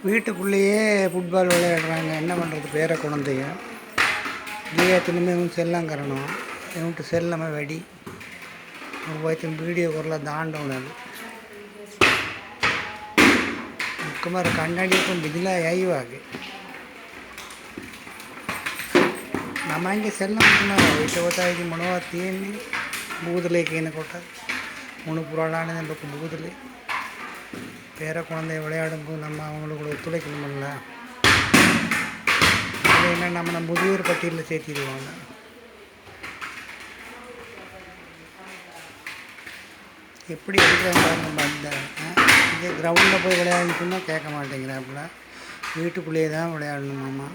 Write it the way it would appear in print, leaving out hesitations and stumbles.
வீட்டுக்குள்ளேயே ஃபுட்பால் விளையாடுறாங்க. என்ன பண்ணுறது? பேர குழந்தைங்க இல்லையா தினமும் செல்லங்கிறணும் இவன்ட்டு செல்லම වැඩි වයිතින් වීඩියෝ කරලා දාන්න ඕනද? කුමාර කන්නඩියකින් බිඳලා යයි වගේ. ළමයින්ගේ සෙල්ලම් තමයි ඒක වතයි මොනවද තියෙන්නේ? බූදලේ කියනකොට මොන පුරාණනේ ලොකු බූදලේ. பேர குழந்தை விளையாடும்போது நம்ம அவங்களுக்கு ஒத்துழைக்கணுமில்ல. இல்லைன்னா நம்ம முதியோர் பட்டியலில் சேர்த்திடுவாங்க. எப்படி எடுக்கிறாங்க நம்ம அந்த இதே கிரவுண்டில் போய் விளையாடுன்னு சொன்னால் கேட்க மாட்டேங்கிறாப்புல. வீட்டுக்குள்ளேயே தான் விளையாடணுமாம்மா.